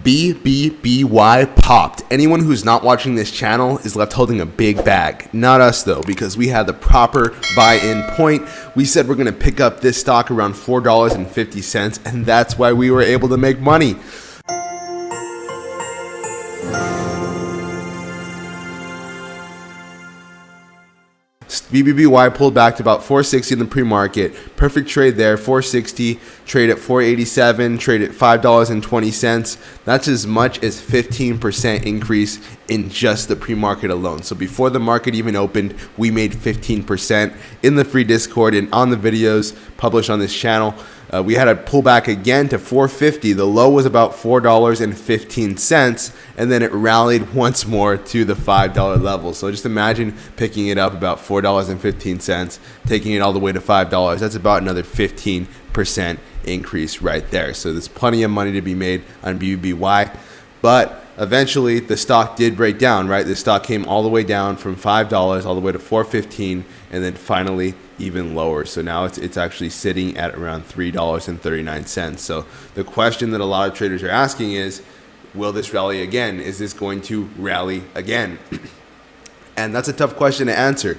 BBBY popped. Anyone who's not watching this channel is left holding a big bag. Not us though, because we had the proper buy-in point. We said we're gonna pick up this stock around $4.50, and that's why we were able to make money. BBBY pulled back to about 460 in the pre-market. Perfect trade there, 460, trade at 487, trade at $5.20. That's as much as 15% increase in just the pre-market alone. So before the market even opened, we made 15% in the free Discord and on the videos published on this channel. We had a pullback again to 450. The low was about $4.15, and then it rallied once more to the $5 level. So just imagine picking it up about $4.15, taking it all the way to $5. That's about another 15% increase right there. So there's plenty of money to be made on BBBY, but eventually the stock did break down, right? The stock came all the way down from $5 all the way to $4.15, and then finally even lower. So now it's actually sitting at around $3.39. So the question that a lot of traders are asking is, will this rally again? Is this going to rally again? And that's a tough question to answer.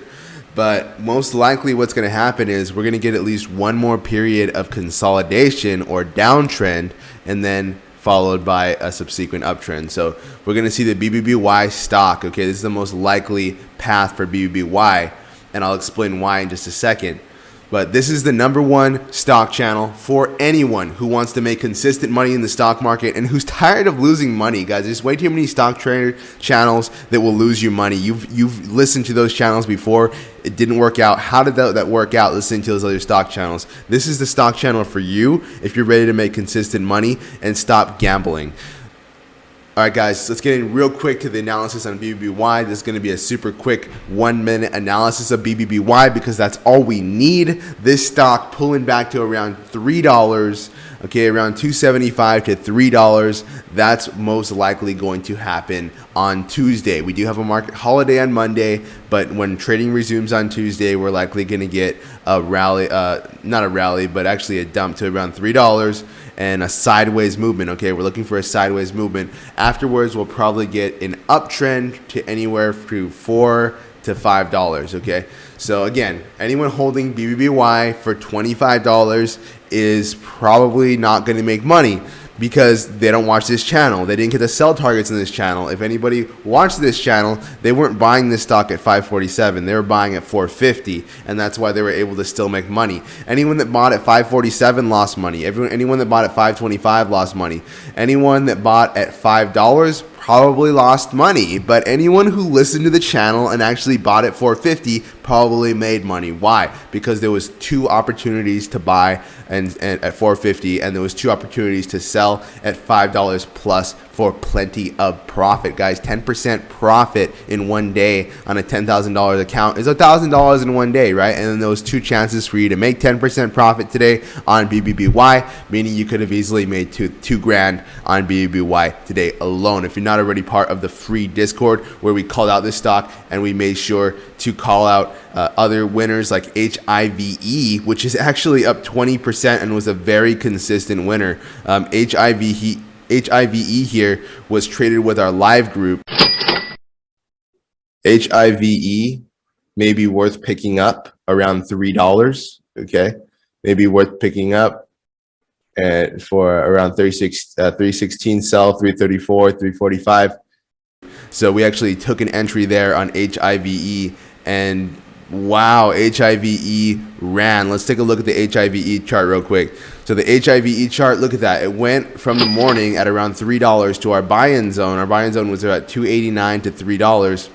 But most likely what's going to happen is we're going to get at least one more period of consolidation or downtrend, and then followed by a subsequent uptrend. So we're going to see the BBBY stock. Okay, this is the most likely path for BBBY, and I'll explain why in just a second. But this is the #1 stock channel for anyone who wants to make consistent money in the stock market and who's tired of losing money, guys. There's way too many stock trader channels that will lose you money. You've listened to those channels before. It didn't work out. How did that work out? Listening to those other stock channels. This is the stock channel for you if you're ready to make consistent money and stop gambling. All right, guys, let's get in real quick to the analysis on BBBY. This is going to be a super quick 1-minute analysis of BBBY because that's all we need. This stock pulling back to around $3, okay, around $2.75 to $3. That's most likely going to happen on Tuesday. We do have a market holiday on Monday, but when trading resumes on Tuesday, we're likely going to get a rally, not a rally, but actually a dump to around $3. And a sideways movement. Okay, we're looking for a sideways movement. Afterwards, we'll probably get an uptrend to anywhere to $4 to $5. Okay, so again, anyone holding BBBY for $25 is probably not going to make money because they don't watch this channel. They didn't get the sell targets in this channel. If anybody watched this channel, they weren't buying this stock at $5.47. They were buying at $4.50, and that's why they were able to still make money. Anyone that bought at $5.47 lost money. Anyone that bought at $5.25 lost money. Anyone that bought at $5 probably lost money, but anyone who listened to the channel and actually bought at $4.50 probably made money. Why? Because there was 2 opportunities to buy and at $4.50, and there was 2 opportunities to sell at $5 plus for plenty of profit, guys. 10% profit in one day on a $10,000 account is $1,000 in one day, right? And then there was 2 chances for you to make 10% profit today on BBBY, meaning you could have easily made two grand on BBBY today alone. If you're not already part of the free Discord where we called out this stock and we made sure to call out other winners like HIVE, which is actually up 20% and was a very consistent winner. HIVE here was traded with our live group. HIVE may be worth picking up around $3. Okay, maybe worth picking up for around 316 sell, 334, 345. So we actually took an entry there on HIVE, and wow, HIVE ran. Let's take a look at the HIVE chart real quick. So the HIVE chart, look at that. It went from the morning at around $3 to our buy-in zone. Our buy-in zone was at $2.89 to $3.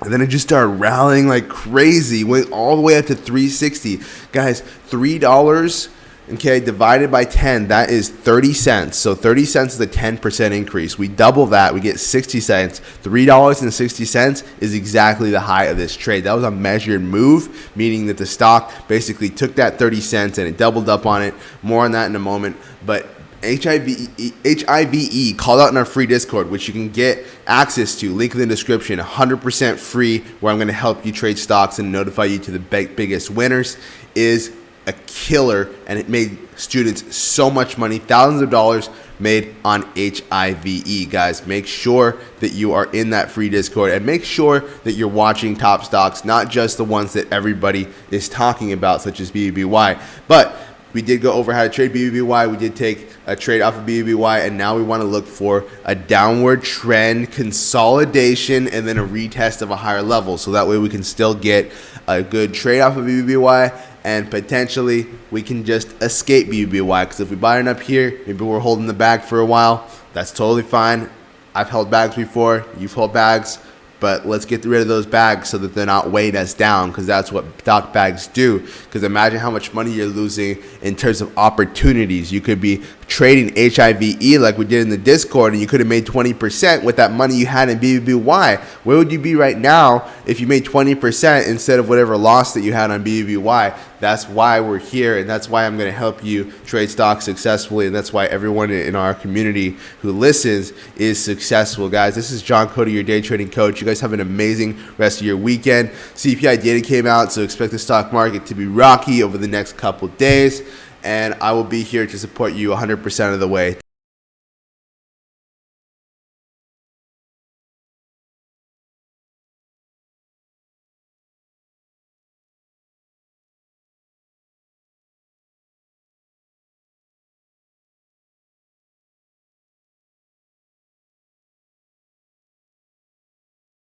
And then it just started rallying like crazy, went all the way up to $3.60. Guys, $3, okay, divided by 10, that is 30 cents. So 30 cents is a 10% increase. We double that, we get 60 cents. $3.60 is exactly the high of this trade. That was a measured move, meaning that the stock basically took that 30 cents and it doubled up on it. More on that in a moment. But HIVE called out in our free Discord, which you can get access to, link in the description, 100% free, where I'm going to help you trade stocks and notify you to the biggest winners, is a killer, and it made students so much money, thousands of dollars made on HIVE. Guys, make sure that you are in that free Discord, and make sure that you're watching top stocks, not just the ones that everybody is talking about, such as BBBY. But we did go over how to trade BBBY. We did take a trade off of BBBY, and now we want to look for a downward trend consolidation and then a retest of a higher level. So that way we can still get a good trade off of BBBY, and potentially we can just escape BBBY. Because if we buy it up here, maybe we're holding the bag for a while. That's totally fine. I've held bags before. You've held bags. But let's get rid of those bags so that they're not weighing us down, because that's what stock bags do. Because imagine how much money you're losing in terms of opportunities. You could be trading HIVE like we did in the Discord, and you could have made 20% with that money you had in BBBY. Where would you be right now if you made 20% instead of whatever loss that you had on BBBY? That's why we're here, and that's why I'm going to help you trade stocks successfully, and that's why everyone in our community who listens is successful. Guys, this is John Cody, your day trading coach. You guys have an amazing rest of your weekend. CPI data came out, so expect the stock market to be rocky over the next couple days, and I will be here to support you 100% of the way.